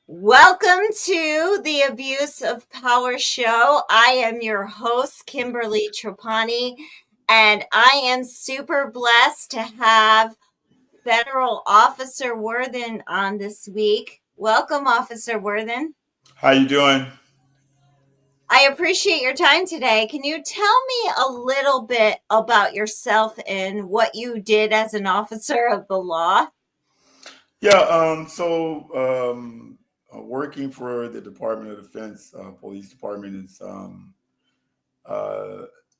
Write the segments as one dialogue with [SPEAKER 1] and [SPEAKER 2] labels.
[SPEAKER 1] Welcome to the Abuse of Power Show. I am your host, Kimberly Trapani, and I am super blessed to have Federal Officer Worthen on this week. Welcome, Officer Worthen.
[SPEAKER 2] How you doing?
[SPEAKER 1] I appreciate your time today. Can you tell me a little bit about yourself and what you did as an officer of the law?
[SPEAKER 2] Yeah, working for the Department of Defense, police department is uh,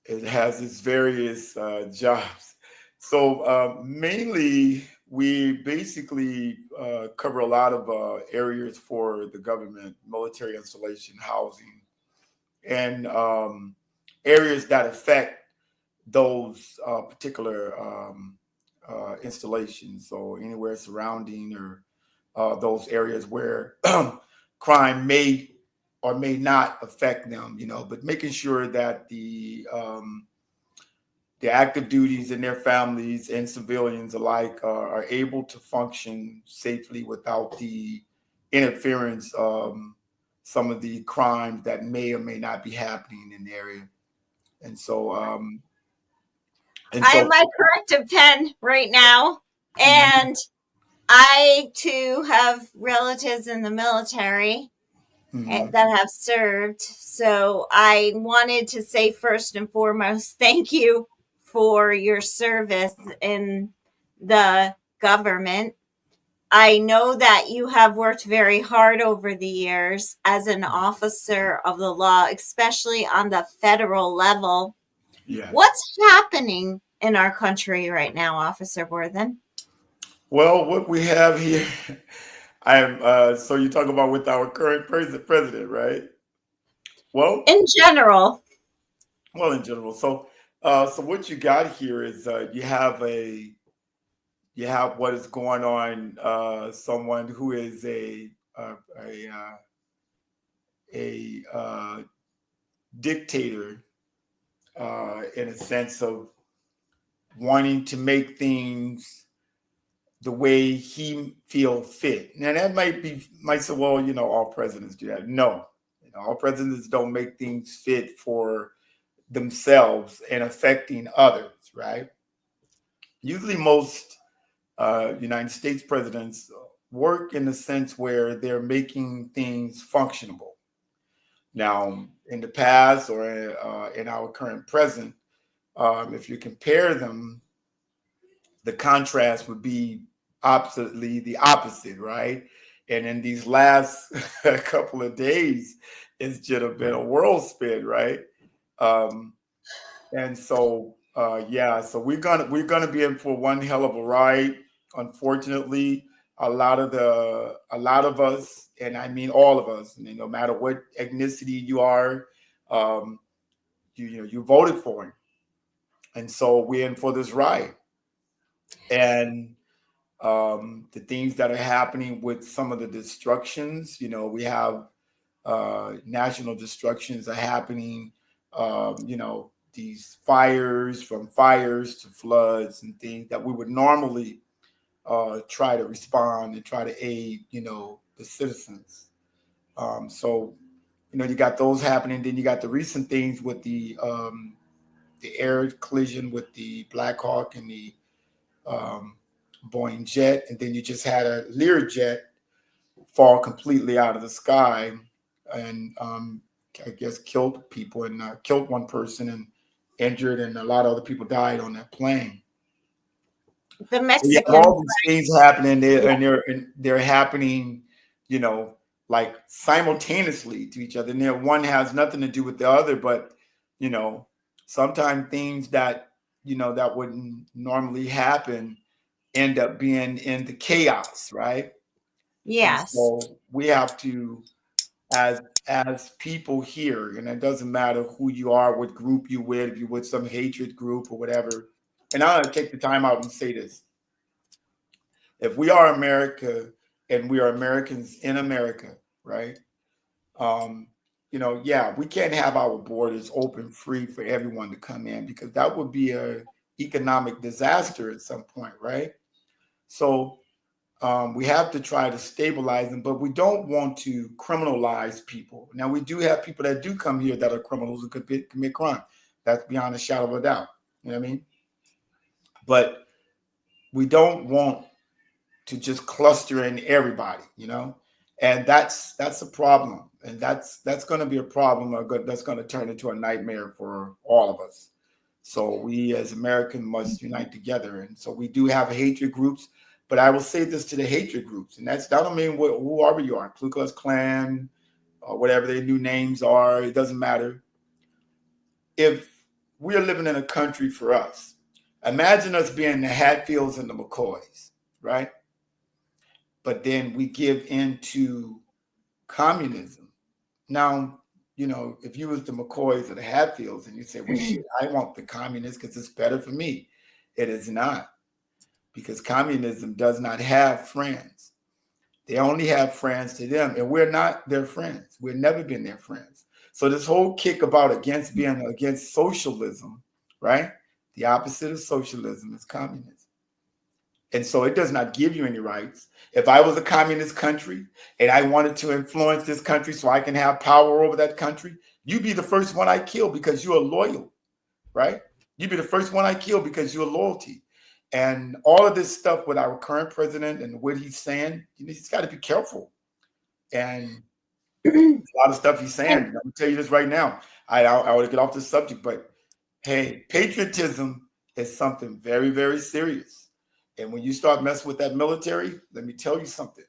[SPEAKER 2] it has its various jobs. Mainly, we basically cover a lot of areas for the government, military installation, housing, and areas that affect those particular installations. So anywhere surrounding or those areas where crime may or may not affect them, but making sure that the active duties and their families and civilians alike are able to function safely without the interference of some of the crimes that may or may not be happening in the area. And so, um, and
[SPEAKER 1] I have
[SPEAKER 2] so,
[SPEAKER 1] my corrective pen right now,
[SPEAKER 2] Mhm.
[SPEAKER 1] and I too have relatives in the military
[SPEAKER 2] Mhm.
[SPEAKER 1] that have served. So I wanted to say first and foremost, thank you for your service in the government. I know that you have worked very hard over the years as an officer of the law, especially on the federal level.
[SPEAKER 2] Yes.
[SPEAKER 1] What's happening in our country right now, Officer Worthen?
[SPEAKER 2] Well, what we have here, I am. So you talk about with our current president, right? Well,
[SPEAKER 1] In general,
[SPEAKER 2] in general. So what you got here is you have what is going on. Someone who is uh, a uh, a dictator in a sense of wanting to make things the way he feel fit. Now that might say, well, all presidents do that. No, all presidents don't make things fit for themselves and affecting others, right? Usually, most United States presidents work in the sense where they're making things functionable. Now, in the past or in our current present, if you compare them, the contrast would be oppositely the opposite, right? And in these last couple of days, it's just been a world spin, right? Um, and so, yeah, so we're gonna be in for one hell of a ride. Unfortunately, a lot of us, and I mean all of us, and no matter what ethnicity you are, um, you voted for him, and so we're in for this ride. And the things that are happening with some of the destructions. We have national destructions are happening. These fires, from fires to floods and things that we would normally try to respond and try to aid, the citizens. So, you got those happening. Then you got the recent things with the air collision with the Black Hawk and the um, Boeing jet, and then you just had a Lear jet fall completely out of the sky, and I guess killed people and killed one person and injured, and a lot of other people died on that plane.
[SPEAKER 1] the
[SPEAKER 2] So you have
[SPEAKER 1] Mexican
[SPEAKER 2] all these things happening there,
[SPEAKER 1] flag.
[SPEAKER 2] and they're happening, you know, like simultaneously to each other. And one has nothing to do with the other, but you know, sometimes things that that wouldn't normally happen end up being in the chaos, right? And
[SPEAKER 1] Yes.
[SPEAKER 2] so we have to, as people here, and it doesn't matter who you are, what group you with, if you're with some hatred group or whatever. And I'm gonna take the time out and say this: if we are America and we are Americans in America, right? Um, yeah, we can't have our borders open free for everyone to come in because that would be a economic disaster at some point, right? So We have to try to stabilize them, but we don't want to criminalize people. Now, we do have people that do come here that are criminals who commit crime. That's beyond a shadow of a doubt. You know what I mean? But we don't want to just cluster in everybody, and that's a problem, and that's going to be a problem that's going to turn into a nightmare for all of us. So we as Americans must unite together, and so we do have hatred groups. But I will say this to the hatred groups, and that don't mean whoever you are, Ku Klux Klan or whatever their new names are. It doesn't matter. If we are living in a country for us, imagine us being the Hatfields and the McCoys, right? But then we give in to communism. Now, if you was the McCoys or the Hatfields and you say, well, shit, I want the communists because it's better for me. It is not, because communism does not have friends. They only have friends to them, and we're not their friends. We've never been their friends. So this whole kick about being against socialism, right? The opposite of socialism is communism. And so it does not give you any rights. If I was a communist country and I wanted to influence this country so I can have power over that country, you'd be the first one I kill because you are loyal, right? You'd be the first one I kill because you're loyalty. And all of this stuff with our current president and what he's saying, he's got to be careful. And a lot of stuff he's saying, I'm going to tell you this right now. I want to get off this subject, but hey, patriotism is something very, very serious. And when you start messing with that military, let me tell you something.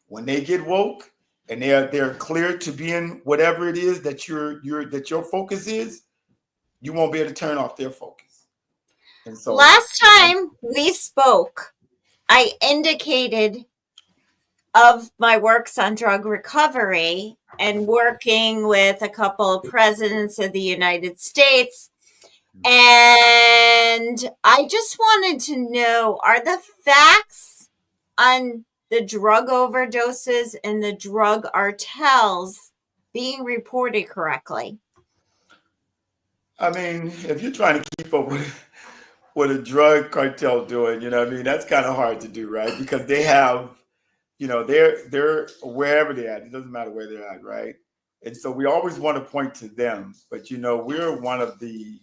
[SPEAKER 2] When they get woke and they're clear to being whatever it is that your focus is, you won't be able to turn off their focus. And so
[SPEAKER 1] last time we spoke, I indicated of my works on drug recovery and working with a couple of presidents of the United States. And I just wanted to know, are the facts on the drug overdoses and the drug cartels being reported correctly?
[SPEAKER 2] I mean, if you're trying to keep up with what a drug cartel doing, that's kind of hard to do, right? Because they have, they're wherever they're at. It doesn't matter where they're at, right? And so we always want to point to them, but we're one of the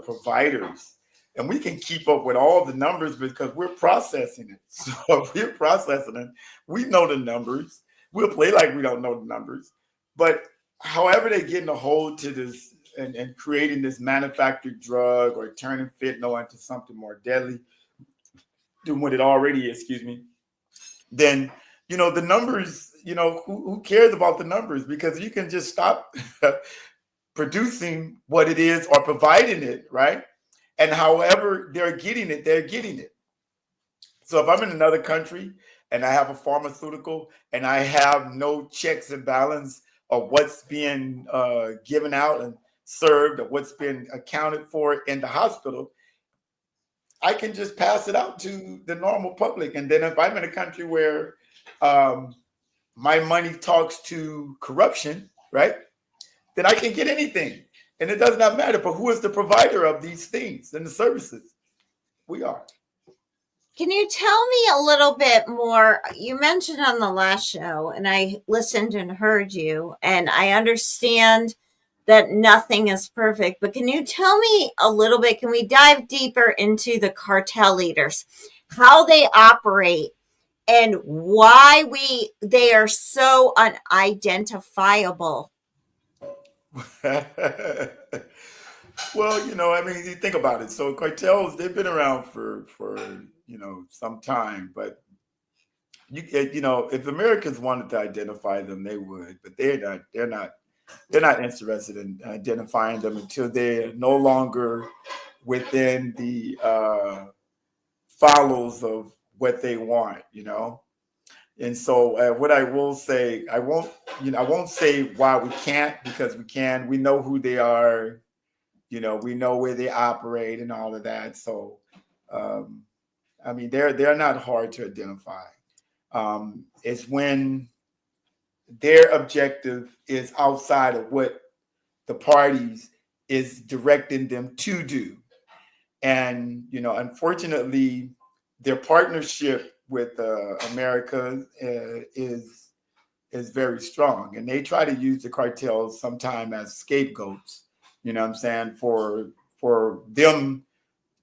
[SPEAKER 2] providers, and we can keep up with all the numbers because we're processing it. So if we're processing it, we know the numbers. We'll play like we don't know the numbers, but however they're getting a hold to this and creating this manufactured drug or turning fentanyl into something more deadly than what it already is, then the numbers, who cares about the numbers? Because you can just stop producing what it is or providing it, right? And however they're getting it, they're getting it. So if I'm in another country and I have a pharmaceutical and I have no checks and balance of what's being given out and served or what's been accounted for in the hospital, I can just pass it out to the normal public. And then if I'm in a country where my money talks to corruption, right, then I can get anything. And it does not matter. But who is the provider of these things and the services? We are.
[SPEAKER 1] Can you tell me a little bit more? You mentioned on the last show, and I listened and heard you, and I understand that nothing is perfect, but can you tell me a little bit? Can we dive deeper into the cartel leaders, how they operate, and why they are so unidentifiable?
[SPEAKER 2] Well, you think about it. So cartels, they've been around for some time, but if Americans wanted to identify them, they would, but they're not interested in identifying them until they're no longer within the follows of what they want, And so what I will say, I won't say why we can't, because we can. We know who they are. We know where they operate and all of that. So, they're not hard to identify. It's when their objective is outside of what the parties is directing them to do. And, unfortunately, their partnership with America is very strong, and they try to use the cartels sometime as scapegoats. You know what I'm saying, for them,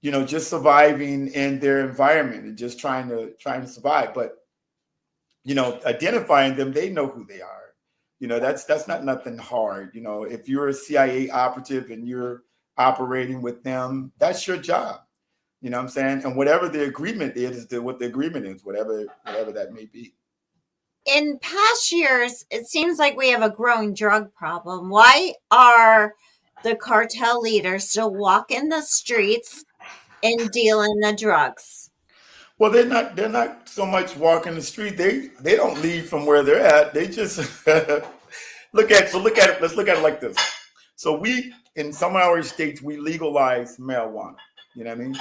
[SPEAKER 2] just surviving in their environment and just trying to survive. But identifying them, they know who they are. That's not nothing hard. If you're a CIA operative and you're operating with them, that's your job. You know what I'm saying? And whatever the agreement is what the agreement is, whatever that may be.
[SPEAKER 1] In past years, it seems like we have a growing drug problem. Why are the cartel leaders still walking the streets and dealing the drugs?
[SPEAKER 2] Well, they're not so much walking the street. They don't leave from where they're at. They just look at it. Let's look at it like this. So we in some of our states we legalize marijuana. You know what I mean?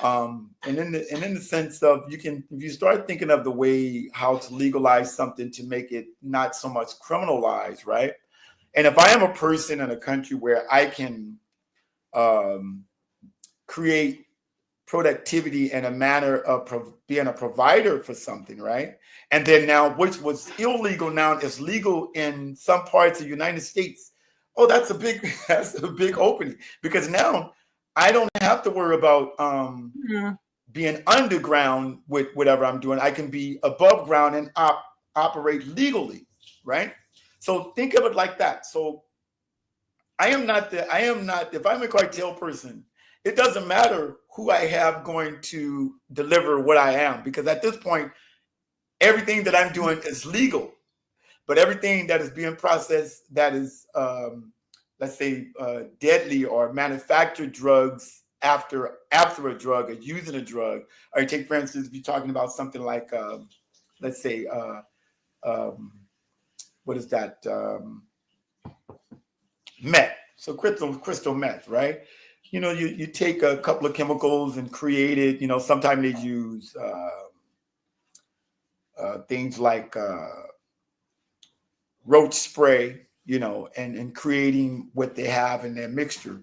[SPEAKER 2] And in the sense of if you start thinking of the way how to legalize something to make it not so much criminalized, right? And if I am a person in a country where I can um, create productivity and a manner of being a provider for something, right? And then now, which was illegal now is legal in some parts of the United States. Oh, that's a big that's a big opening because now I don't have to worry about
[SPEAKER 1] Hmm.
[SPEAKER 2] being underground with whatever I'm doing. I can be above ground and operate legally, right? So think of it like that. So I am not if I'm a cartel person, it doesn't matter who I have going to deliver what I am because at this point everything that I'm doing is legal, but everything that is being processed that is let's say deadly or manufactured drugs after a drug or using a drug, or take for instance if you're talking about something like let's say um, what is that meth. So crystal meth, right? You take a couple of chemicals and create it. Sometimes they use things like roach spray, and creating what they have in their mixture,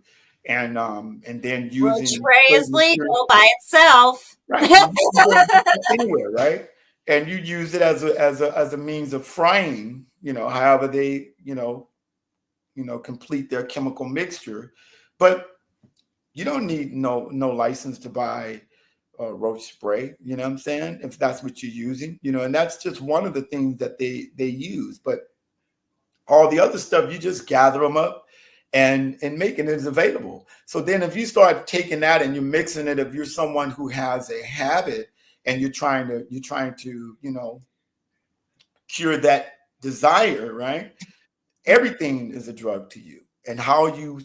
[SPEAKER 2] and then
[SPEAKER 1] Roach
[SPEAKER 2] using
[SPEAKER 1] spray is
[SPEAKER 2] certain material.
[SPEAKER 1] legal by itself.
[SPEAKER 2] Right. You can use that anywhere, right? And you use it as a means of frying. However they complete their chemical mixture, but you don't need no license to buy roach spray. You know what I'm saying? If that's what you're using, and that's just one of the things that they use. But all the other stuff, you just gather them up and making it available. So then, if you start taking that and you're mixing it, if you're someone who has a habit and you're trying to cure that desire, right? Everything is a drug to you, and how you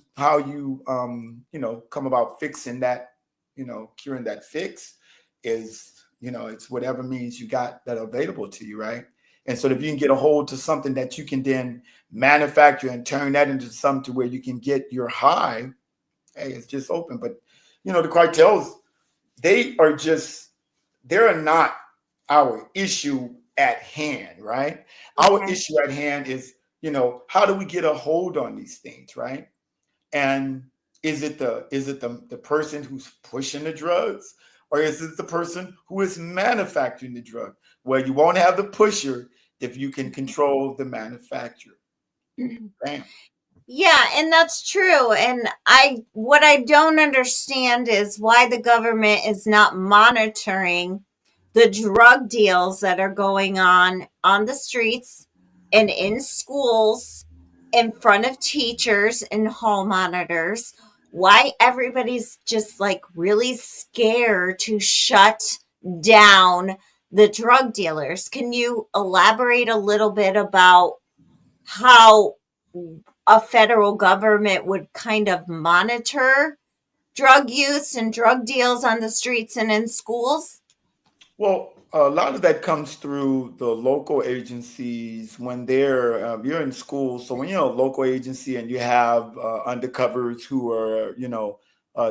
[SPEAKER 2] come about fixing that, curing that fix is, it's whatever means you got that are available to you, right? And so if you can get a hold to something that you can then manufacture and turn that into something to where you can get your high, hey, it's just open. But the cartels, they are just they're not our issue at hand, right? Our
[SPEAKER 1] Okay.
[SPEAKER 2] issue at hand is, how do we get a hold on these things, right? And is it the person who's pushing the drugs, or is it the person who is manufacturing the drug? Well, you won't have the pusher if you can control the manufacturer. Bam.
[SPEAKER 1] Yeah, and that's true. And what I don't understand is why the government is not monitoring the drug deals that are going on the streets and in schools, in front of teachers and hall monitors. Why everybody's just like really scared to shut down the drug dealers. Can you elaborate a little bit about how a federal government would kind of monitor drug use and drug deals on the streets and in schools?
[SPEAKER 2] Well, a lot of that comes through the local agencies when you're in school. So when you're a local agency and you have undercovers who are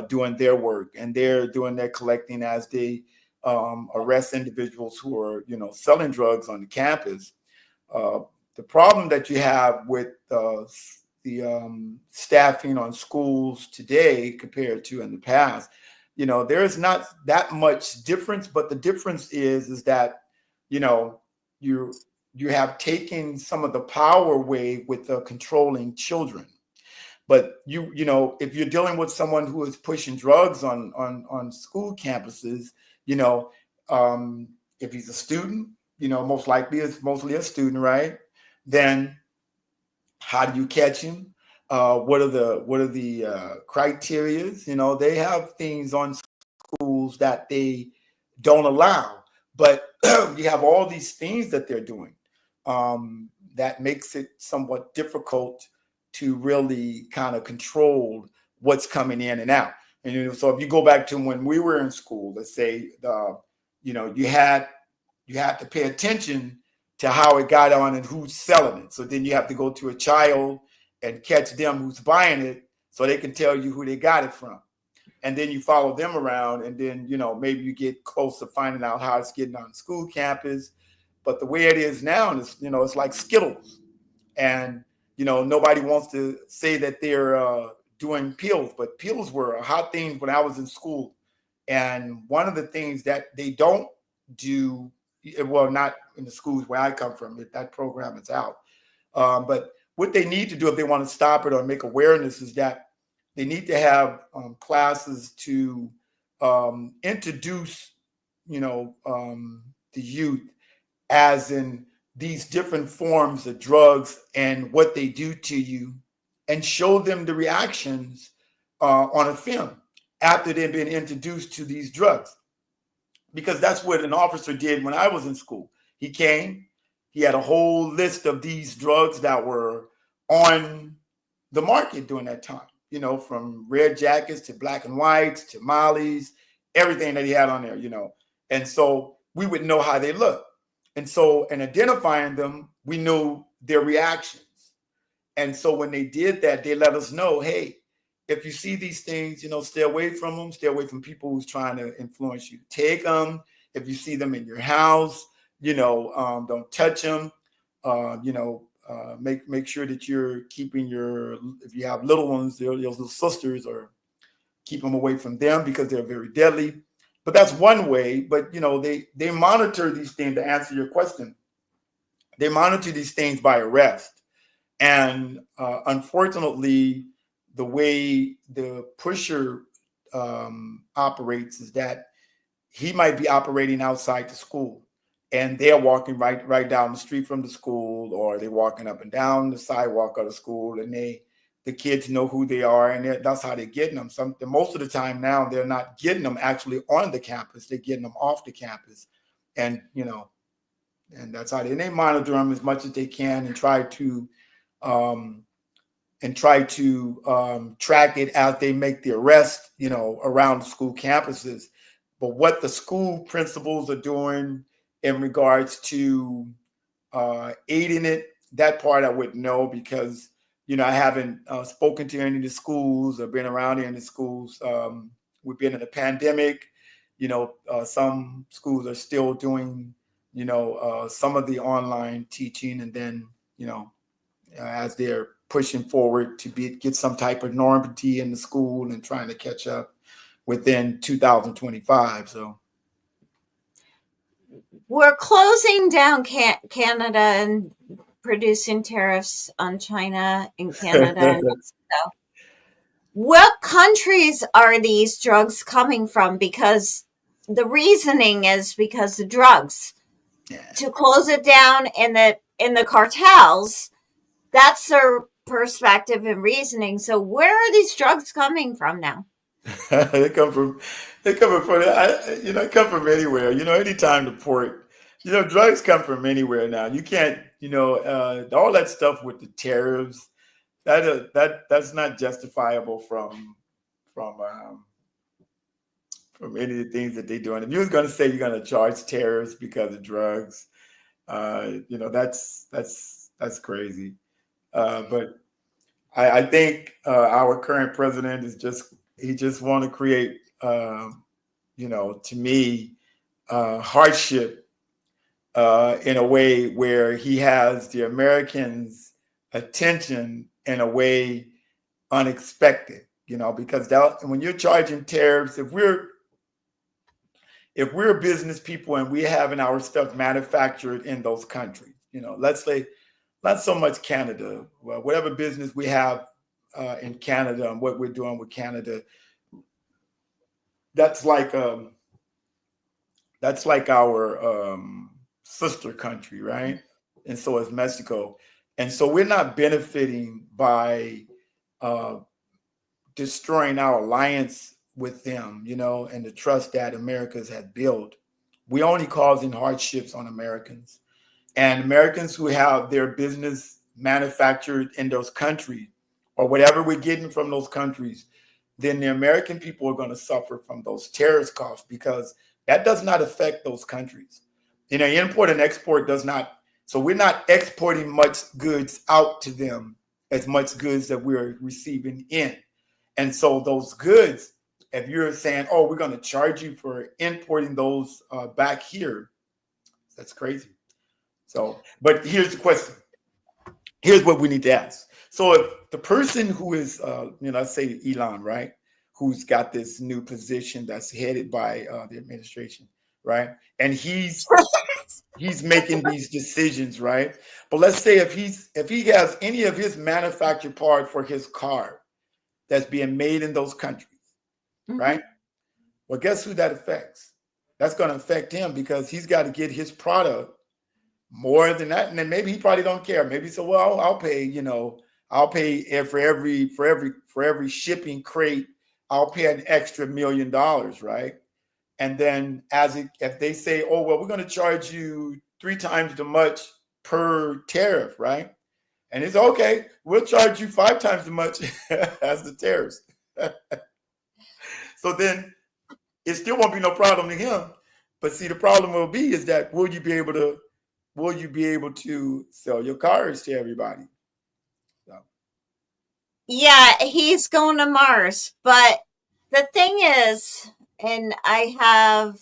[SPEAKER 2] doing their work and they're doing their collecting as they arrest individuals who are selling drugs on the campus. Uh, the problem that you have with the staffing on schools today compared to in the past, there is not that much difference, but the difference is that, you know, you you have taken some of the power away with controlling children. But if you're dealing with someone who is pushing drugs on school campuses, you know, if he's a student, most likely it's mostly a student, right? Then how do you catch him? What are the criterias? They have things on schools that they don't allow, but you have all these things that they're doing that makes it somewhat difficult to really kind of control what's coming in and out. And so if you go back to when we were in school, let's say you had to pay attention to how it got on and who's selling it. So then you have to go to a child and catch them who's buying it so they can tell you who they got it from. And then you follow them around, and then maybe you get close to finding out how it's getting on school campus. But the way it is now is it's like Skittles, and nobody wants to say that they're doing pills, but pills were a hot thing when I was in school. And one of the things that they don't do, well, not in the schools where I come from, that program is out. But what they need to do if they want to stop it or make awareness is that they need to have classes to introduce, the youth as in these different forms of drugs and what they do to you, and show them the reactions on a film after they've been introduced to these drugs. Because that's what an officer did when I was in school. He came, he had a whole list of these drugs that were on the market during that time, from red jackets to black and whites to mollies, everything that he had on there, And so we would know how they looked. And so in identifying them, we knew their reactions. And so when they did that, they let us know, hey, if you see these things, stay away from them, stay away from people who's trying to influence you. Take them. If you see them in your house, don't touch them. Make sure that you're keeping if you have little ones, your little sisters, or keep them away from them because they're very deadly. But that's one way. But they monitor these things. To answer your question, they monitor these things by arrest. And unfortunately, the way the pusher operates is that he might be operating outside the school, and they're walking right down the street from the school, or they're walking up and down the sidewalk of the school, and the kids know who they are, and that's how they're getting them. Most of the time now, they're not getting them actually on the campus; they're getting them off the campus, and and that's how they monitor them as much as they can and try to track it as they make the arrest, around school campuses. But what the school principals are doing in regards to aiding it, that part I wouldn't know, because I haven't spoken to any of the schools or been around any of the schools. We've been in a pandemic. Some schools are still doing some of the online teaching, and then as they're pushing forward to get some type of normality in the school and trying to catch up within 2025. So
[SPEAKER 1] we're closing down Canada and producing tariffs on China and Canada and Mexico. What countries are these drugs coming from? Because the reasoning is because the drugs.
[SPEAKER 2] yeah.
[SPEAKER 1] To close it down in the cartels, that's their perspective and reasoning. So where are these drugs coming from now?
[SPEAKER 2] they come from anywhere. Anytime the port, drugs come from anywhere now. You can't, all that stuff with the tariffs, that's not justifiable from any of the things that they're doing. If you was going to say you're going to charge tariffs because of drugs, that's crazy. But I think our current president he just want to create, to me, hardship in a way where he has the Americans' attention in a way unexpected. because when you're charging tariffs, if we're business people and we're having our stuff manufactured in those countries, let's say not so much Canada, well, whatever business we have in Canada and what we're doing with Canada, that's like our sister country, right? And so is Mexico, and so we're not benefiting by uh, destroying our alliance with them, and the trust that Americans had built. We only causing hardships on Americans. And Americans who have their business manufactured in those countries or whatever we're getting from those countries, then the American people are going to suffer from those tariff costs because that does not affect those countries. Import and export does not. So we're not exporting much goods out to them as much goods that we're receiving in. And so those goods, if you're saying, oh, we're going to charge you for importing those back here, that's crazy. So, but here's the question. Here's what we need to ask. So if the person who is, let's say Elon, right, who's got this new position that's headed by the administration, right, and he's making these decisions, right? But let's say if he has any of his manufactured part for his car that's being made in those countries, right? Well, guess who that affects? That's going to affect him because he's got to get his product more than that, and then maybe he probably don't care. Maybe so. Well, I'll pay. I'll pay for every shipping crate. I'll pay an extra $1 million, right? And then if they say, oh well, we're going to charge you 3 times the much per tariff, right? And it's okay. We'll charge you 5 times the much as the tariffs. So then it still won't be no problem to him. But see, the problem will be is that will you be able to sell your cars to everybody? So.
[SPEAKER 1] Yeah, he's going to Mars. But the thing is, and I have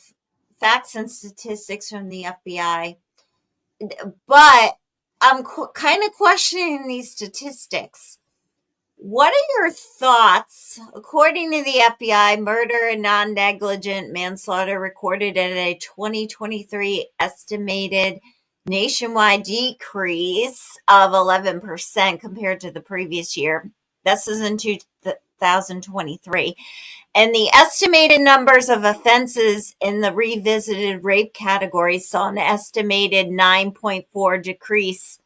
[SPEAKER 1] facts and statistics from the FBI, but I'm kind of questioning these statistics. What are your thoughts? According to the FBI, murder and non-negligent manslaughter recorded at a 2023 estimated nationwide decrease of 11% compared to the previous year. This is in 2023. And the estimated numbers of offenses in the revisited rape category saw an estimated 9.4 decrease.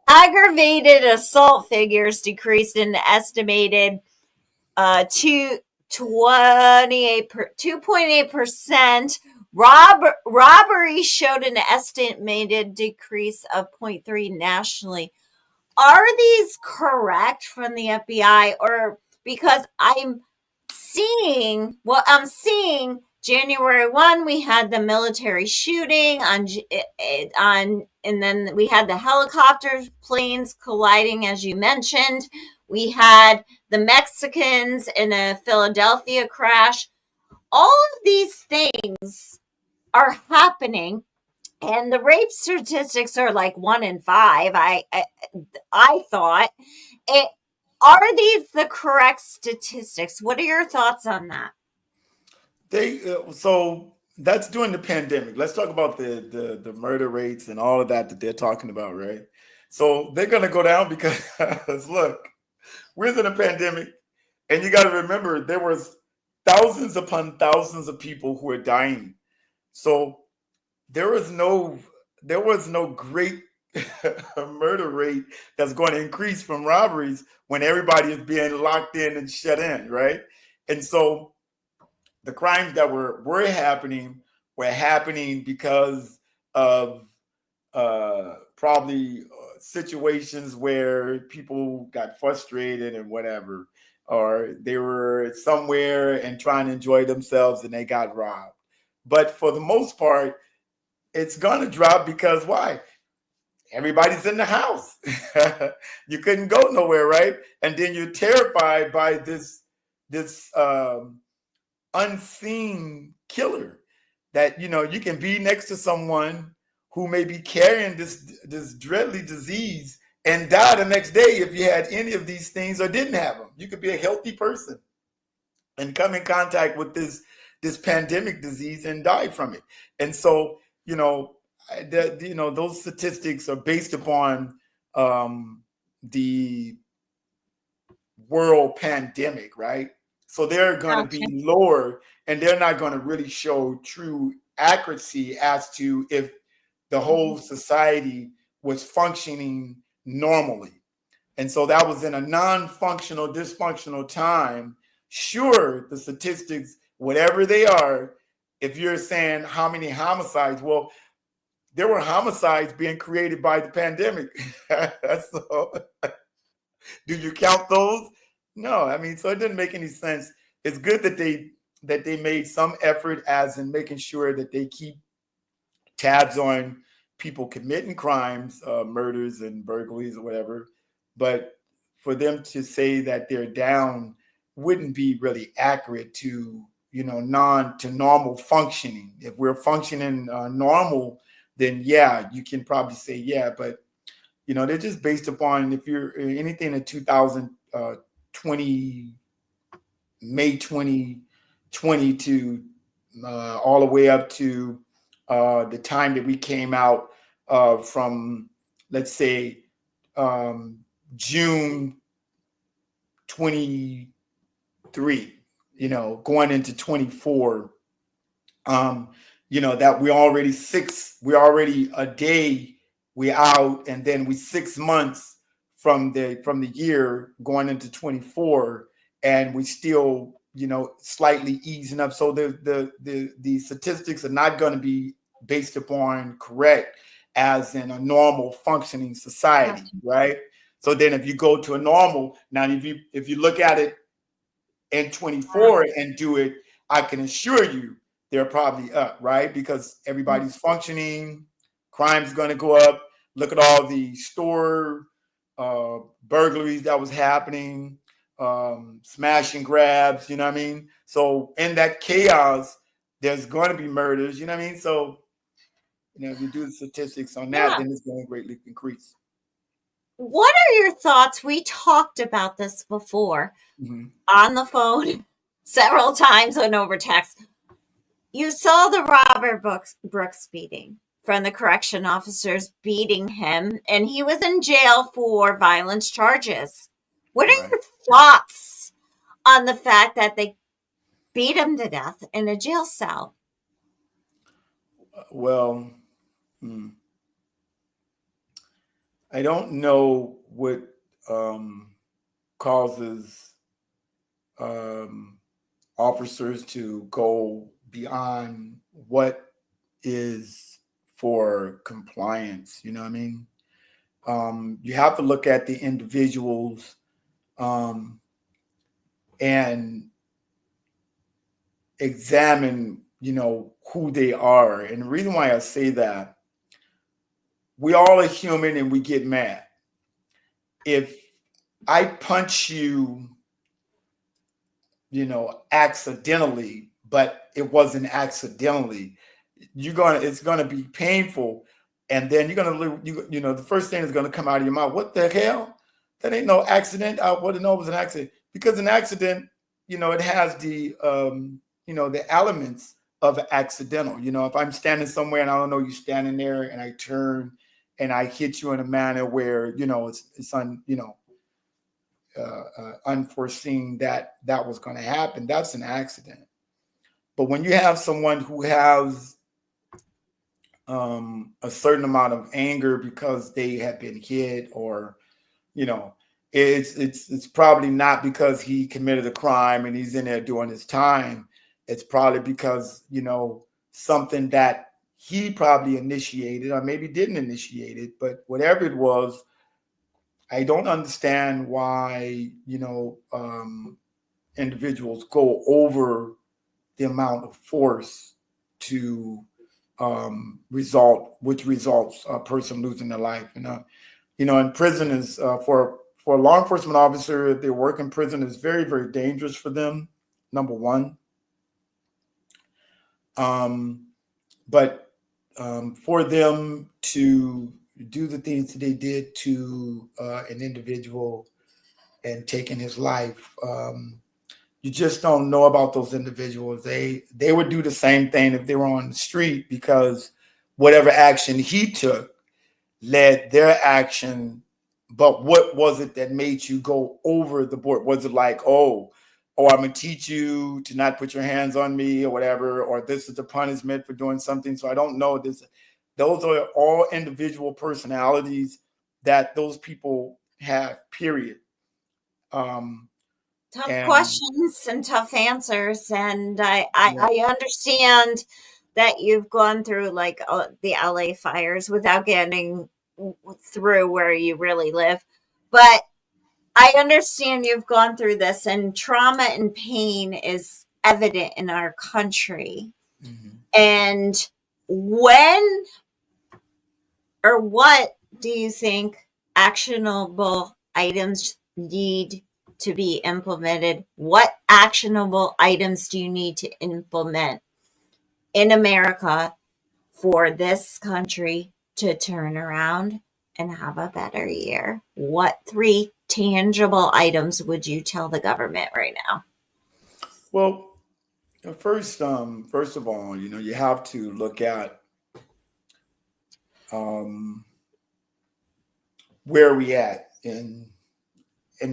[SPEAKER 1] Aggravated assault figures decreased an estimated 2.8%. Robbery showed an estimated decrease of 0.3 nationally. Are these correct from the FBI, or because I'm seeing January 1, we had the military shooting and then we had the helicopter planes colliding, as you mentioned. We had the Mexicans in a Philadelphia crash. All of these things are happening, and the rape statistics are like 1 in 5. I thought it. Are these the correct statistics? What are your thoughts on that?
[SPEAKER 2] So that's during the pandemic. Let's talk about the murder rates and all of that they're talking about, right? So they're going to go down because look, we're in a pandemic, and you got to remember there was thousands upon thousands of people who are dying. So there was no great murder rate that's going to increase from robberies when everybody is being locked in and shut in, right? And so the crimes that were happening because of probably situations where people got frustrated and whatever, or they were somewhere and trying to enjoy themselves and they got robbed. But for the most part, it's going to drop because why? Everybody's in the house. You couldn't go nowhere, right? And then you're terrified by this unseen killer that you can be next to someone who may be carrying this deadly disease and die the next day if you had any of these things or didn't have them. You could be a healthy person. and come in contact with this pandemic disease and die from it. And so, those statistics are based upon the world pandemic, right? So they're going to
[SPEAKER 1] Okay.
[SPEAKER 2] be lower, and they're not going to really show true accuracy as to if the whole
[SPEAKER 1] Mhm.
[SPEAKER 2] society was functioning normally. And so that was in a non-functional, dysfunctional time. Sure, the statistics, whatever they are, if you're saying how many homicides, well, there were homicides being created by the pandemic. So, do you count those? No, I mean, so it didn't make any sense. It's good that they made some effort, as in making sure that they keep tabs on people committing crimes, murders and burglaries or whatever. But for them to say that they're down wouldn't be really accurate to normal functioning. If we're functioning normal, then yeah, you can probably say yeah. But they're just based upon if you're anything in 2020, May 2020 to all the way up to the time that we came out from, let's say, June 23, going into 24. That we're already a day we out, and then we 6 months from the year going into 24, and we still slightly easing up. So the statistics are not going to be based upon correct as in a normal functioning society,
[SPEAKER 1] Gotcha.
[SPEAKER 2] right? So then if you go to a normal, now if you look at it in
[SPEAKER 1] Wow.
[SPEAKER 2] 24 and do it, I can assure you they're probably up, right? Because
[SPEAKER 1] Mm.
[SPEAKER 2] everybody's functioning, crime's going to go up. Look at all the store burglaries that was happening, smash and grabs, you know what I mean? So in that chaos, there's going to be murders, you know what I mean? So, if you do the statistics on that,
[SPEAKER 1] Yeah.
[SPEAKER 2] then it's going to greatly increase.
[SPEAKER 1] What are your thoughts? We talked about this before
[SPEAKER 2] Mm-hmm.
[SPEAKER 1] on the phone several times and over text. You saw the Robert Brooks beating from the correction officers beating him, and he was in jail for violence charges. What are
[SPEAKER 2] Right.
[SPEAKER 1] your thoughts on the fact that they beat him to death in a jail cell?
[SPEAKER 2] Well, hmm, I don't know what um, causes um, officers to go beyond what is for compliance. You know what I mean? You have to look at the individuals um, and examine, who they are. And the reason why I say that, we all are human and we get mad. If I punch you, accidentally, but it wasn't accidentally, it's gonna be painful, and then you're gonna the first thing is gonna come out of your mouth, what the hell? That ain't no accident. I wouldn't know it was an accident, because an accident, it has the elements of accidental. If I'm standing somewhere and I don't know you standing there, and I turn and I hit you in a manner where unforeseen that was going to happen, that's an accident. But when you have someone who has a certain amount of anger because they have been hit, or you know it's probably not because he committed a crime and he's in there doing his time. It's probably because something that he probably initiated, or maybe didn't initiate it, but whatever it was, I don't understand why individuals go over the amount of force to which results a person losing their life. In prison is for a law enforcement officer, if they work in prison, is very, very dangerous for them. Number one, um, but for them to do the things that they did to an individual and taking his life. You just don't know about those individuals. They would do the same thing if they were on the street, because whatever action he took led their action. But what was it that made you go over the board? Was it like, I'm gonna teach you to not put your hands on me or whatever, or this is the punishment for doing something? So I don't know this. Those are all individual personalities that those people have, period.
[SPEAKER 1] Tough
[SPEAKER 2] And
[SPEAKER 1] questions and tough answers. And I,
[SPEAKER 2] yeah.
[SPEAKER 1] I, I understand that you've gone through like the LA fires without getting through where you really live. But I understand you've gone through this, and trauma and pain is evident in our country.
[SPEAKER 2] Mhm.
[SPEAKER 1] And when or what do you think actionable items need to be implemented? What actionable items do you need to implement in America for this country to turn around and have a better year? What three tangible items would you tell the government right now?
[SPEAKER 2] Well, first of all, you have to look at um, where we at in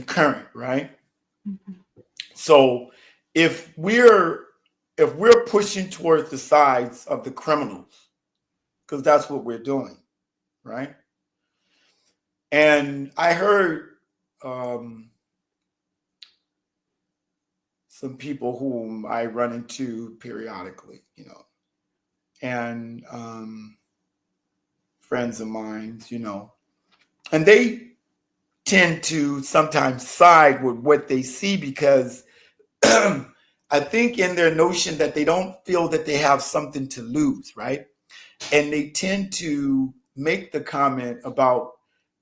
[SPEAKER 2] current, right? So if we're pushing towards the sides of the criminals, because that's what we're doing, right? And I heard um, some people whom I run into periodically, and friends of mine, and they tend to sometimes side with what they see, because I think in their notion that they don't feel that they have something to lose, right? And they tend to make the comment about,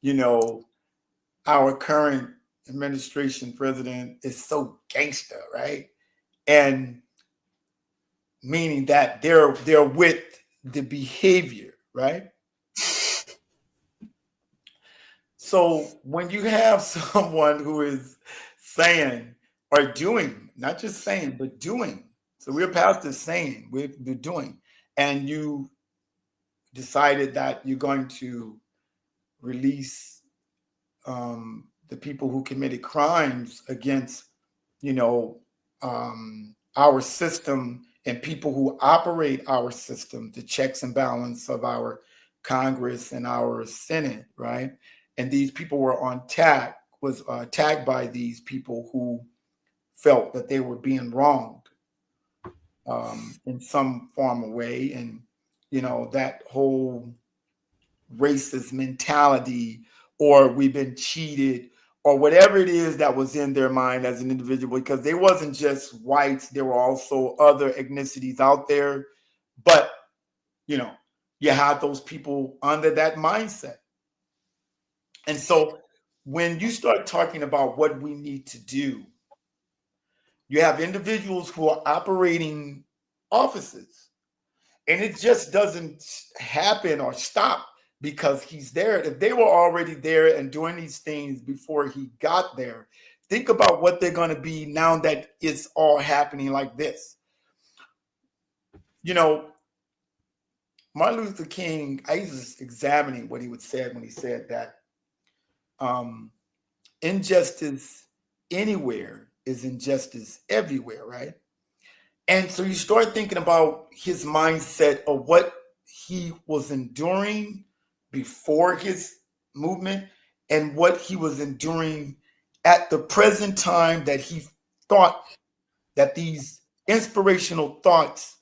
[SPEAKER 2] you know, our current administration president is so gangster, right? And meaning that they're with the behavior, right? So when you have someone who is saying or doing, not just saying, but doing, so we're past the saying, we're the doing, and you decided that you're going to release the people who committed crimes against, you know, our system and people who operate our system, the checks and balance of our Congress and our Senate, right? And these people were was attacked by these people who felt that they were being wronged in some form of way, and that whole racist mentality, or we've been cheated, or whatever it is that was in their mind as an individual, because they wasn't just whites, there were also other ethnicities out there. But you know you had those people under that mindset. And so when you start talking about what we need to do, you have individuals who are operating offices, and it just doesn't happen or stop because he's there. If they were already there and doing these things before he got there, think about what they're going to be now that it's all happening like this. You know, Martin Luther King, I was examining what he would say when he said that um, injustice anywhere is injustice everywhere, right? And so you start thinking about his mindset of what he was enduring before his movement and what he was enduring at the present time, that he thought that these inspirational thoughts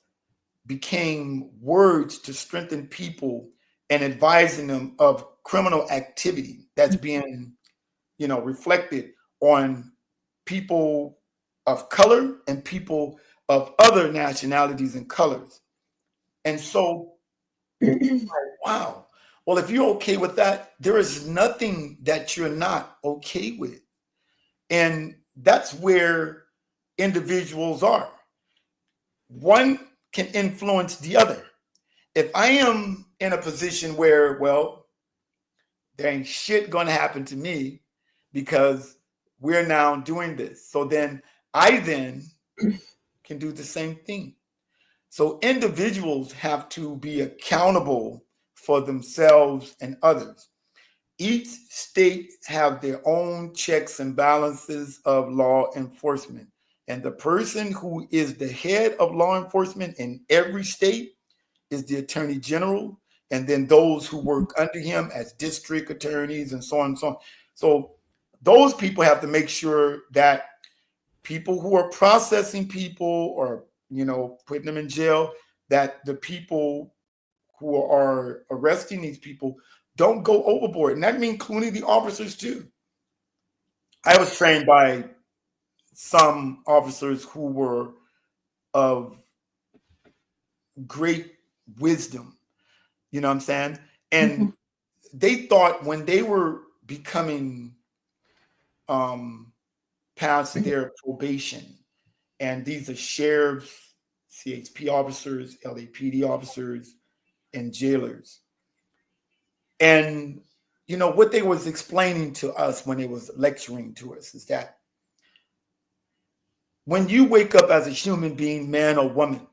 [SPEAKER 2] became words to strengthen people and advising them of criminal activity that's being, reflected on people of color and people of other nationalities and colors. And so, wow. Well, if you're okay with that, there is nothing that you're not okay with. And that's where individuals are. One can influence the other. If I am in a position where, well, there ain't shit going to happen to me because we're now doing this. So then I then can do the same thing. So individuals have to be accountable for themselves and others. Each state have their own checks and balances of law enforcement. And the person who is the head of law enforcement in every state is the attorney general, and then those who work under him as district attorneys and so on and so on. So those people have to make sure that people who are processing people or putting them in jail, that the people who are arresting these people don't go overboard, and that means including the officers too. I was trained by some officers who were of great wisdom, you know what I'm saying? And they thought when they were becoming past their probation, and these are sheriffs, CHP officers, LAPD officers, and jailers. And what they was explaining to us when they was lecturing to us is that when you wake up as a human being, man or woman,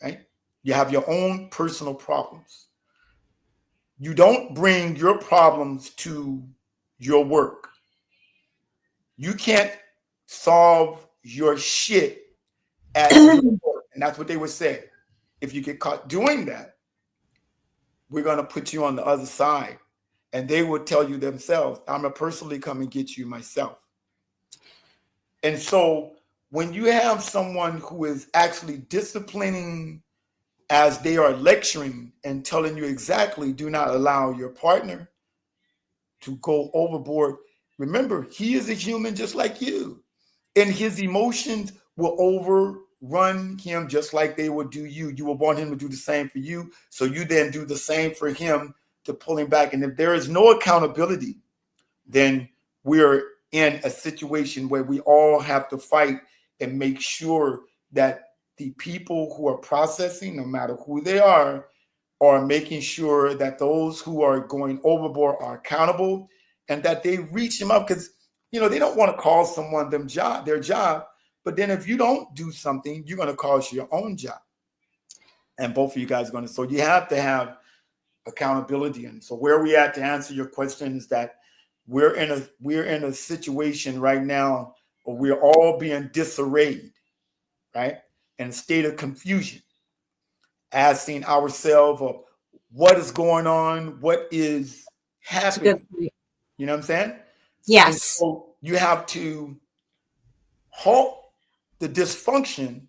[SPEAKER 2] right, you have your own personal problems. You don't bring your problems to your work. You can't solve your shit at your work. And that's what they would say. If you get caught doing that, we're going to put you on the other side. And they would tell you themselves, I'm going to personally come and get you myself. And so when you have someone who is actually disciplining as they are lecturing and telling you exactly, do not allow your partner to go overboard. Remember, he is a human just like you, and his emotions will overrun him just like they would do you. You will want him to do the same for you, so you then do the same for him to pull him back. And if there is no accountability, then we're in a situation where we all have to fight and make sure that the people who are processing, no matter who they are making sure that those who are going overboard are accountable and that they reach them up, because they don't want to call someone their job, but then if you don't do something, you're going to cause your own job, and both of you guys are going to. So you have to have accountability. And so where we at to answer your question is that we're in a situation right now where we're all being disarrayed, right, in a state of confusion, asking ourselves of what is going on, what is
[SPEAKER 1] It's a good
[SPEAKER 2] happening.
[SPEAKER 1] point.
[SPEAKER 2] You know what I'm saying? And
[SPEAKER 1] Yes.
[SPEAKER 2] so you have to halt the dysfunction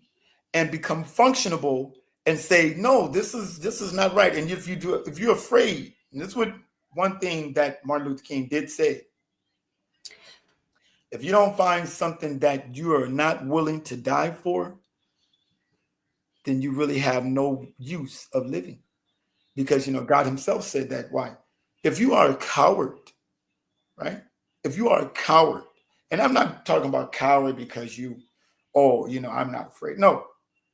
[SPEAKER 2] and become functionable and say, no, this is not right. And if you're afraid, and this is what one thing that Martin Luther King did say, if you don't find something that you are not willing to die for, then you really have no use of living. Because God himself said that. Why? If you are a coward, right? If you are a coward, and I'm not talking about coward because I'm not afraid. No,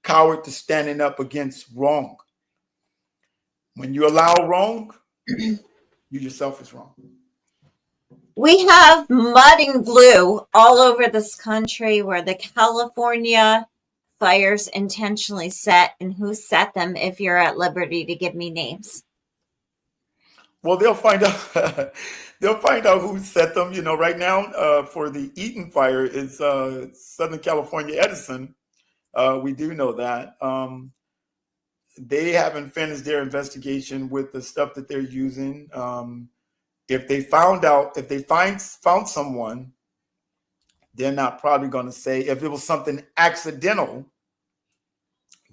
[SPEAKER 2] coward to standing up against wrong. When you allow wrong, you yourself is wrong.
[SPEAKER 1] We have mud and glue all over this country where the California fires intentionally set, and who set them, if you're at liberty to give me names.
[SPEAKER 2] Well, they'll find out. They'll find out who set them. Right now, for the Eaton fire, it's Southern California Edison. We do know that. They haven't finished their investigation with the stuff that they're using. If they found someone, they're not probably going to say. If it was something accidental,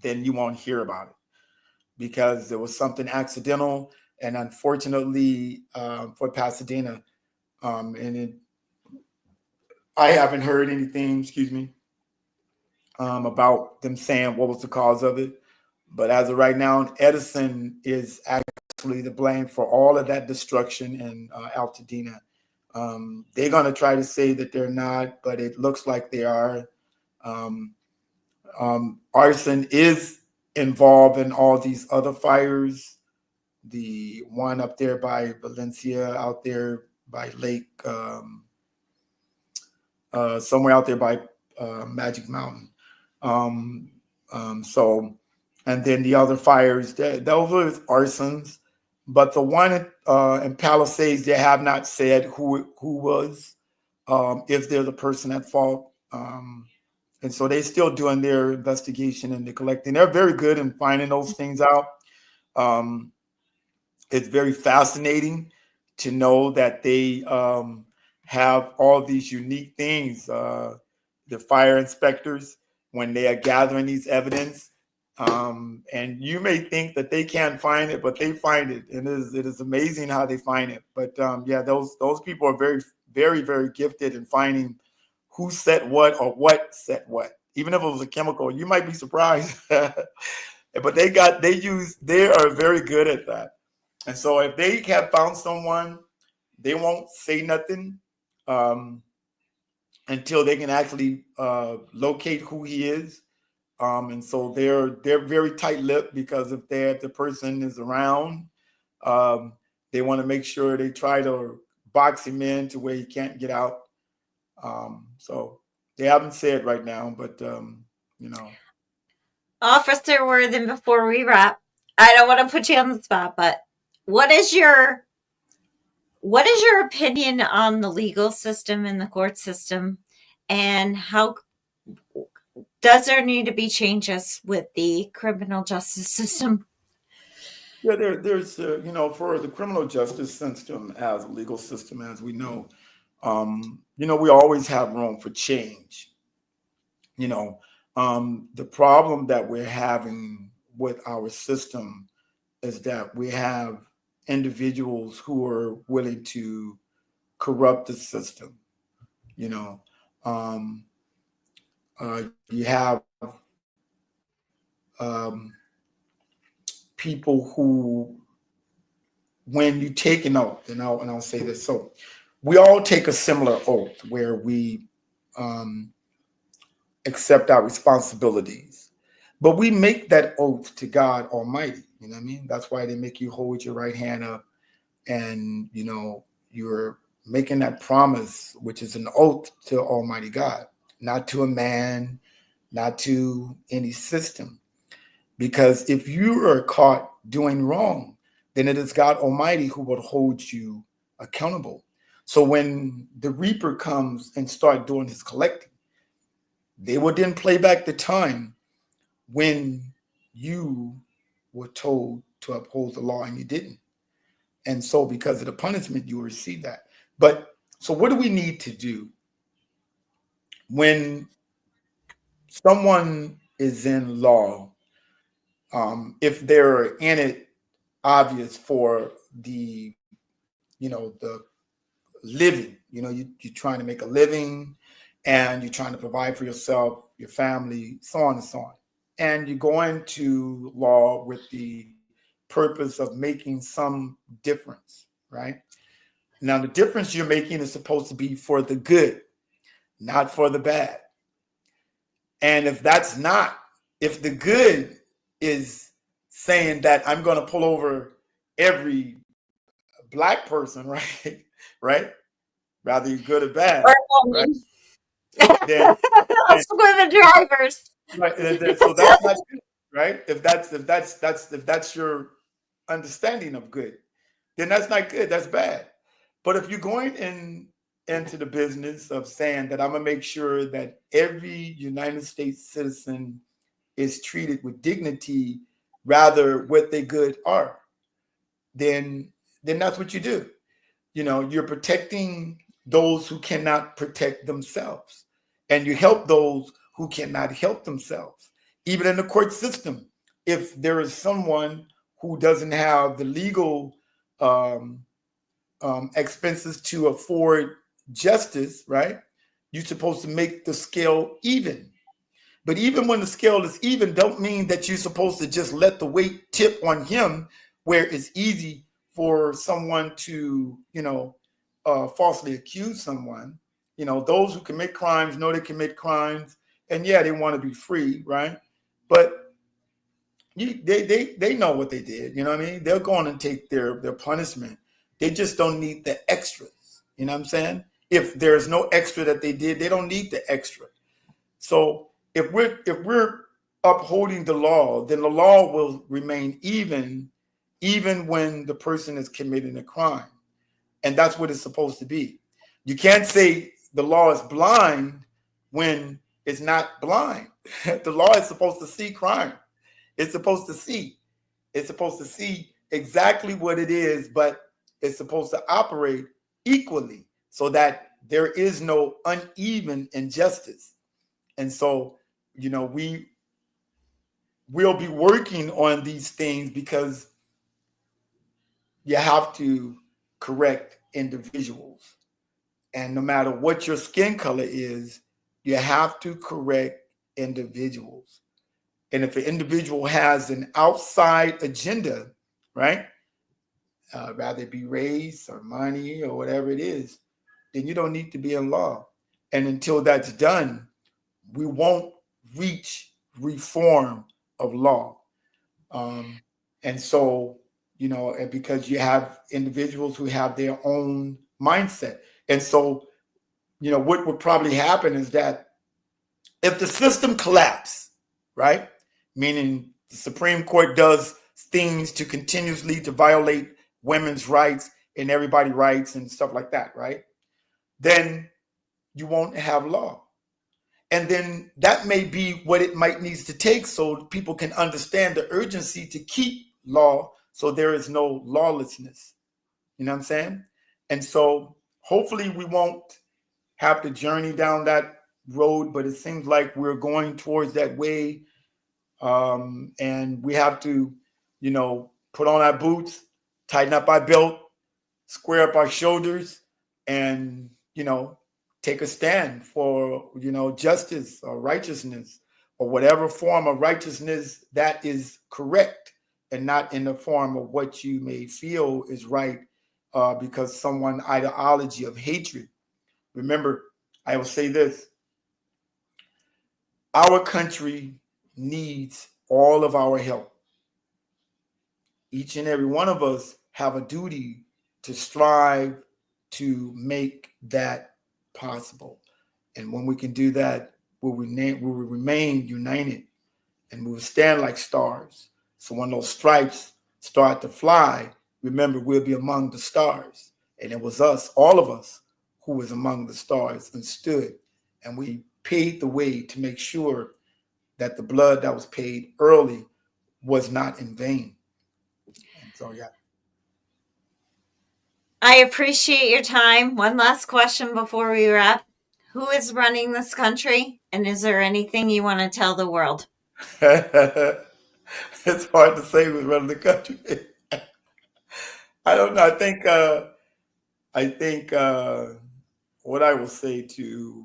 [SPEAKER 2] then you won't hear about it, because there was something accidental. And unfortunately, for Pasadena, I haven't heard anything, about them saying what was the cause of it. But as of right now, Edison is actually the blame for all of that destruction in Altadena. They're going to try to say that they're not, but it looks like they are. Arson is involved in all these other fires. The one up there by Valencia, out there by Lake, somewhere out there by Magic Mountain. Um, so, and then the other fires, those were arsons. But the one in Palisades, they have not said who was, if they're the person at fault. And so they're still doing their investigation and they're collecting. They're very good in finding those things out. Um, it's very fascinating to know that they have all these unique things. The fire inspectors, when they are gathering these evidence, and you may think that they can't find it, but they find it. It is amazing how they find it. But yeah, those people are very, very, very gifted in finding who set what or what set what. Even if it was a chemical, you might be surprised. But they are very good at that. And so if they have found someone, they won't say nothing um, until they can actually locate who he is. And so they're very tight-lipped because if the person is around, um, they want to make sure they try to box him in to where he can't get out. So they haven't said right now, but you know.
[SPEAKER 1] Officer Worthen, before we wrap, I don't want to put you on the spot, but what is your what is your opinion on the legal system and the court system, and how does there need to be changes with the criminal justice system?
[SPEAKER 2] Yeah, there's for the criminal justice system as a legal system, as we know, we always have room for change. You know, the problem that we're having with our system is that we have individuals who are willing to corrupt the system. You know, um, you have um, people who, when you take an oath, and I'll say this, so we all take a similar oath where we um, accept our responsibilities. But we make that oath to God Almighty. You know what I mean? That's why they make you hold your right hand up and, you're making that promise, which is an oath to Almighty God, not to a man, not to any system. Because if you are caught doing wrong, then it is God Almighty who will hold you accountable. So when the reaper comes and start doing his collecting, they will then play back the time when you were told to uphold the law and you didn't. And so because of the punishment, you will receive that. But so what do we need to do when someone is in law, if they're in it obvious for the living, you're trying to make a living and you're trying to provide for yourself, your family, so on and so on. And you go into law with the purpose of making some difference, right? Now, the difference you're making is supposed to be for the good, not for the bad. And if the good is saying that I'm going to pull over every black person, right? Right? Rather you're good or bad,
[SPEAKER 1] Or
[SPEAKER 2] right?
[SPEAKER 1] woman.
[SPEAKER 2] Then, then
[SPEAKER 1] Us women drivers.
[SPEAKER 2] right, so that's not good, right? If that's your understanding of good, then that's not good. That's bad. But if you're going into the business of saying that I'm gonna make sure that every United States citizen is treated with dignity, rather what they good are, then that's what you do. You're protecting those who cannot protect themselves, and you help those who cannot help themselves. Even in the court system, if there is someone who doesn't have the legal um, expenses to afford justice, right? You're supposed to make the scale even. But even when the scale is even, don't mean that you're supposed to just let the weight tip on him, where it's easy for someone to, falsely accuse someone. Those who commit crimes know they commit crimes, and yeah, they want to be free, right? But they know what they did. You know what I mean? They'll go on and take their punishment. They just don't need the extras. You know what I'm saying? If there's no extra that they did, they don't need the extra. So if we're upholding the law, then the law will remain even when the person is committing a crime. And that's what it's supposed to be. You can't say the law is blind when it's not blind. The law is supposed to see crime. It's supposed to see. It's supposed to see exactly what it is, but it's supposed to operate equally so that there is no uneven injustice. And so, we'll be working on these things because you have to correct individuals. And no matter what your skin color is, you have to correct individuals. And if an individual has an outside agenda, right, rather it be race or money or whatever it is, then you don't need to be in law. And until that's done, we won't reach reform of law. Um, and so, and because you have individuals who have their own mindset. And so, what would probably happen is that if the system collapses, right, meaning the Supreme Court does things to continuously to violate women's rights and everybody's rights and stuff like that, right, then you won't have law. And then that may be what it might needs to take so people can understand the urgency to keep law so there is no lawlessness. You know what I'm saying? And so hopefully we won't have to journey down that road, but it seems like we're going towards that way. And we have to, put on our boots, tighten up our belt, square up our shoulders, and, take a stand for, justice or righteousness or whatever form of righteousness that is correct and not in the form of what you may feel is right because someone ideology of hatred. Remember, I will say this: our country needs all of our help. Each and every one of us have a duty to strive to make that possible. And when we can do that, we will remain united and we will stand like stars. So when those stripes start to fly, remember we'll be among the stars. And it was us, all of us, who was among the stars and stood. And we paid the way to make sure that the blood that was paid early was not in vain. And so, yeah.
[SPEAKER 1] I appreciate your time. One last question before we wrap. Who is running this country? And is there anything you want to tell the world?
[SPEAKER 2] It's hard to say who's running the country. I don't know. I think what I will say to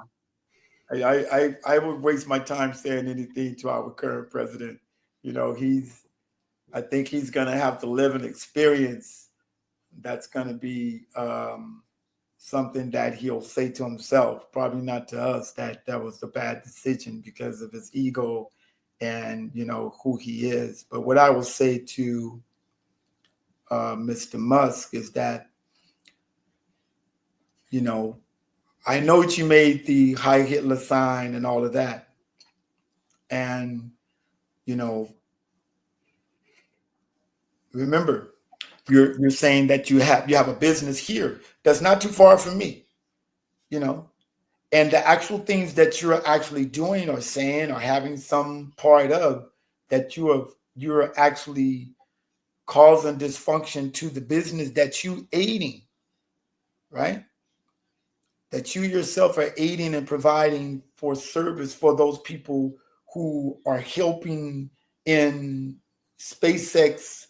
[SPEAKER 2] I would waste my time saying anything to our current president. He's I think he's gonna have to live an experience that's gonna be something that he'll say to himself, probably not to us, that that was a bad decision because of his ego and who he is. But what I will say to Mr. Musk is that you know I know that you made the Heil Hitler sign and all of that, and you know remember you're saying that you have a business here that's not too far from me, you know, and the actual things that you're actually doing or saying or having some part of that you're actually causing dysfunction to the business that you aiding, right? That you yourself are aiding and providing for service for those people who are helping in SpaceX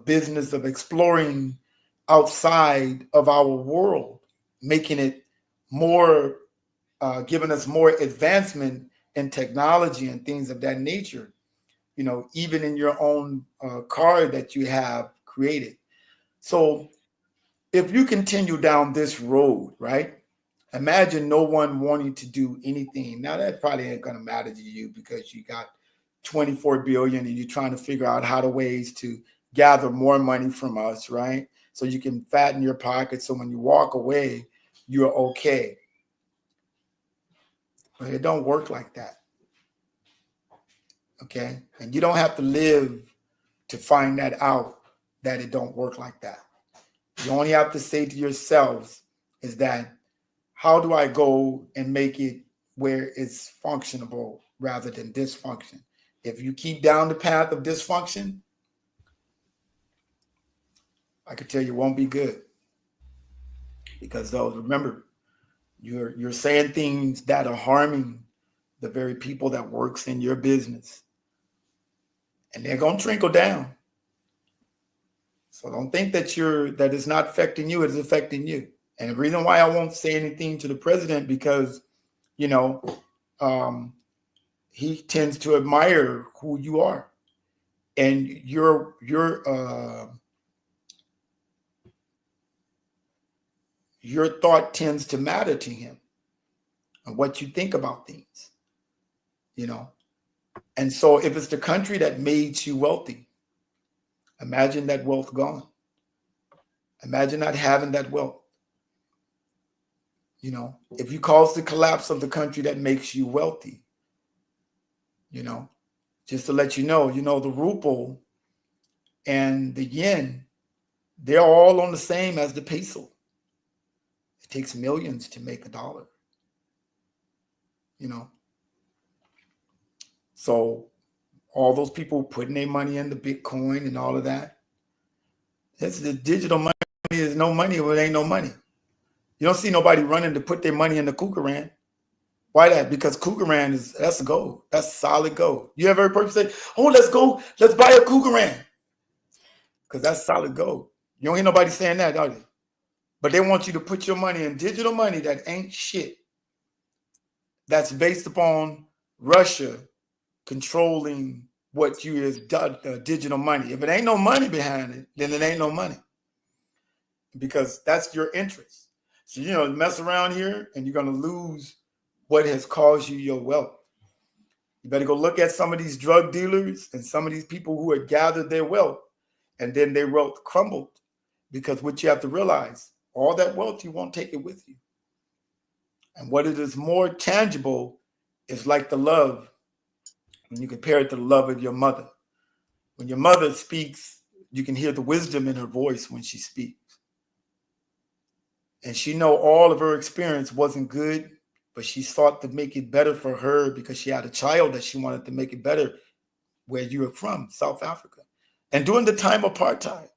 [SPEAKER 2] business of exploring outside of our world, making it more, giving us more advancement in technology and things of that nature. Even in your own car that you have created. So if you continue down this road, right? Imagine no one wanting to do anything. Now that probably ain't gonna matter to you because you got 24 billion and you're trying to figure out how to ways to gather more money from us, right? So you can fatten your pocket so when you walk away, you're okay. But it don't work like that. Okay? And you don't have to live to find that out, that it don't work like that. You only have to say to yourselves is that, how do I go and make it where it's functionable rather than dysfunction? If you keep down the path of dysfunction, I can tell you it won't be good. Because those, remember, you're saying things that are harming the very people that works in your business. And they're gonna trickle down. So don't think that it's not affecting you, it is affecting you. And the reason why I won't say anything to the president, because you know, he tends to admire who you are, and your thought tends to matter to him, and what you think about things, you know. And so, if it's the country that made you wealthy, imagine that wealth gone. Imagine not having that wealth. You know, if you cause the collapse of the country that makes you wealthy, you know, just to let you know, the ruble and the yen, they're all on the same as the peso. It takes millions to make a dollar, you know. So all those people putting their money into Bitcoin and all of that, it's the digital money is no money if it ain't no money. You don't see nobody running to put their money in the Kukaran. Why that? Because Kukaran that's gold. That's solid gold. You ever heard a person say, "Oh, let's go, let's buy a Kukaran," because that's solid gold. You don't hear nobody saying that, are they? But they want you to put your money in digital money that ain't shit. That's based upon Russia controlling what you is digital money. If it ain't no money behind it, then it ain't no money, because that's your interest. So, mess around here and you're going to lose what has caused you your wealth. You better go look at some of these drug dealers and some of these people who had gathered their wealth, and then their wealth crumbled, because what you have to realize, all that wealth, you won't take it with you. And what it is more tangible is like the love, when you compare it to the love of your mother. When your mother speaks, you can hear the wisdom in her voice when she speaks. And she know all of her experience wasn't good, but she sought to make it better for her because she had a child that she wanted to make it better where you are from, South Africa. And during the time of apartheid,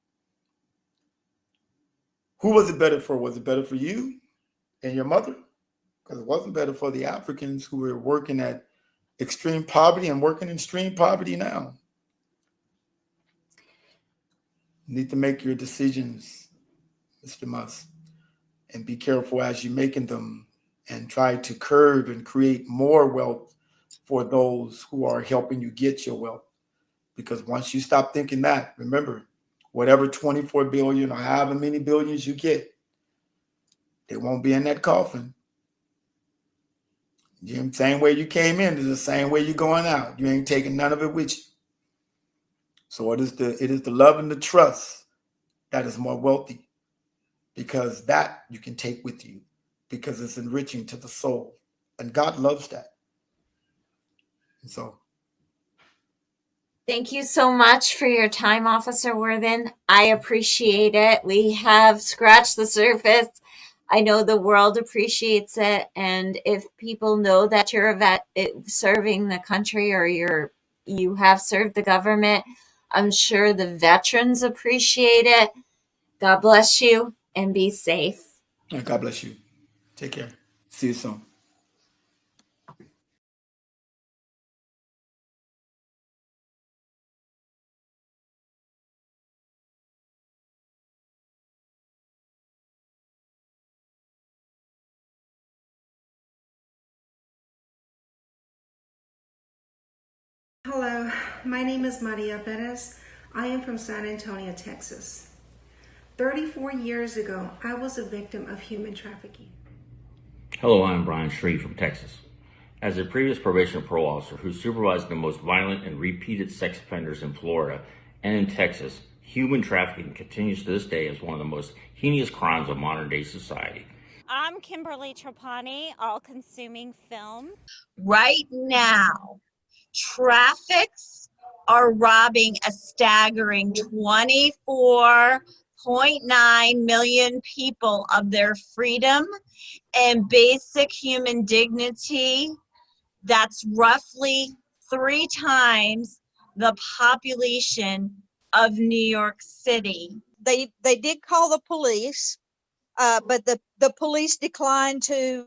[SPEAKER 2] who was it better for? Was it better for you and your mother? Because it wasn't better for the Africans who were working at extreme poverty and working in extreme poverty now. You need to make your decisions, Mr. Musk, and be careful as you're making them, and try to curb and create more wealth for those who are helping you get your wealth. Because once you stop thinking that, remember, whatever 24 billion or however many billions you get, they won't be in that coffin. The same way you came in is the same way you're going out. You ain't taking none of it with you. So it is the love and the trust that is more wealthy, because that you can take with you, because it's enriching to the soul. And God loves that. And so
[SPEAKER 1] Thank you so much for your time, Officer Worthen. I appreciate it. We have scratched the surface. I know the world appreciates it. And if people know that you're a vet serving the country, or you have served the government, I'm sure the veterans appreciate it. God bless you and be safe.
[SPEAKER 2] God bless you. Take care. See you soon.
[SPEAKER 3] Hello, my name is Maria Perez. I am from San Antonio, Texas. 34 years ago, I was a victim of human trafficking.
[SPEAKER 4] Hello, I'm Brian Shree from Texas. As a previous probation parole officer who supervised the most violent and repeated sex offenders in Florida and in Texas, human trafficking continues to this day as one of the most heinous crimes of modern day society.
[SPEAKER 1] I'm Kimberly Trapani, All Consuming Film.
[SPEAKER 5] Right now, traffics are robbing a staggering 24.9 million people of their freedom and basic human dignity. That's roughly 3 times the population of New York City.
[SPEAKER 6] They did call the police, but the police declined to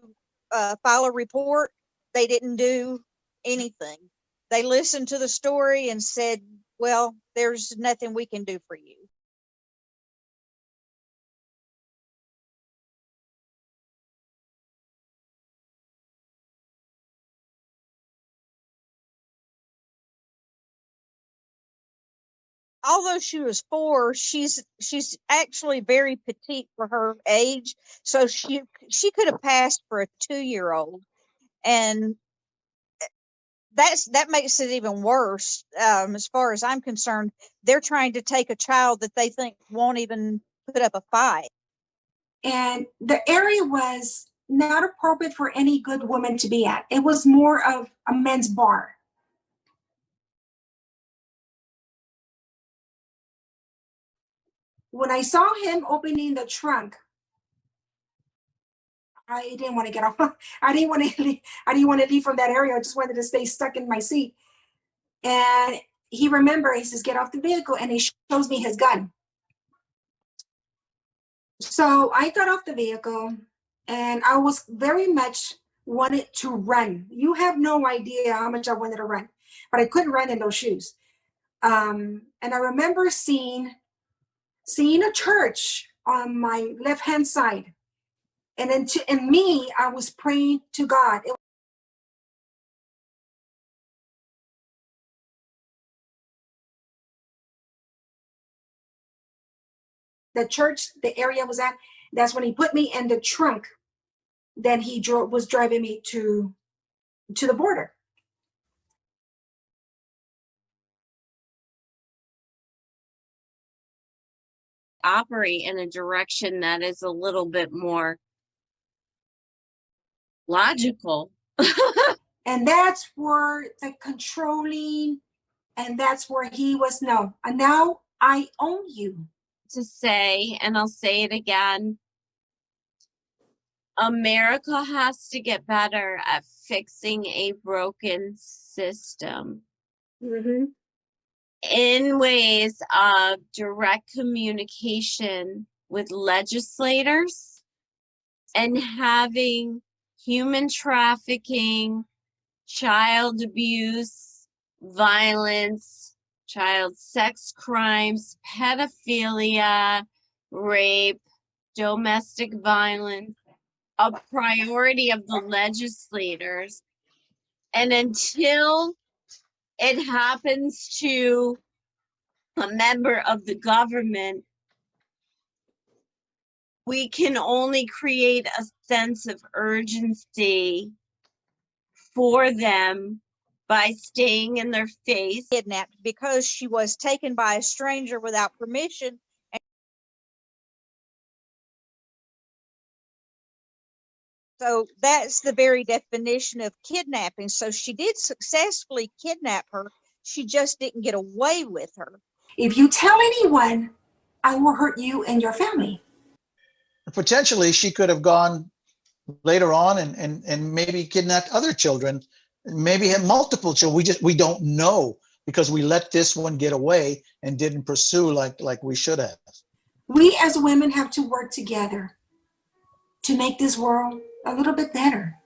[SPEAKER 6] file a report. They didn't do anything. They listened to the story and said, well, there's nothing we can do for you. Although she was 4, she's actually very petite for her age, so she could have passed for a 2-year-old, and that makes it even worse. As far as I'm concerned, they're trying to take a child that they think won't even put up a fight.
[SPEAKER 3] And the area was not appropriate for any good woman to be at. It was more of a men's bar. When I saw him opening the trunk, I didn't want to get off. I didn't want to leave from that area. I just wanted to stay stuck in my seat. And he says, get off the vehicle. And he shows me his gun. So I got off the vehicle and I was very much wanted to run. You have no idea how much I wanted to run, but I couldn't run in those shoes. And I remember seeing a church on my left-hand side. And then in me, I was praying to God. The church, the area I was at, that's when he put me in the trunk. Then he was driving me to the border.
[SPEAKER 5] Operate in a direction that is a little bit more logical.
[SPEAKER 3] And that's where the controlling, and that's where he was, no, and now I own you.
[SPEAKER 5] To say, and I'll say it again, America has to get better at fixing a broken system.
[SPEAKER 3] Mm-hmm.
[SPEAKER 5] In ways of direct communication with legislators and having human trafficking, child abuse, violence, child sex crimes, pedophilia, rape, domestic violence, a priority of the legislators. And until it happens to a member of the government, we can only create a sense of urgency for them by staying in their face.
[SPEAKER 6] Kidnapped because she was taken by a stranger without permission. So that's the very definition of kidnapping. So she did successfully kidnap her. She just didn't get away with her.
[SPEAKER 3] If you tell anyone, I will hurt you and your family.
[SPEAKER 7] Potentially, she could have gone later on and maybe kidnapped other children, maybe had multiple children. We don't know because we let this one get away and didn't pursue like we should have.
[SPEAKER 3] We as women have to work together to make this world a little bit better.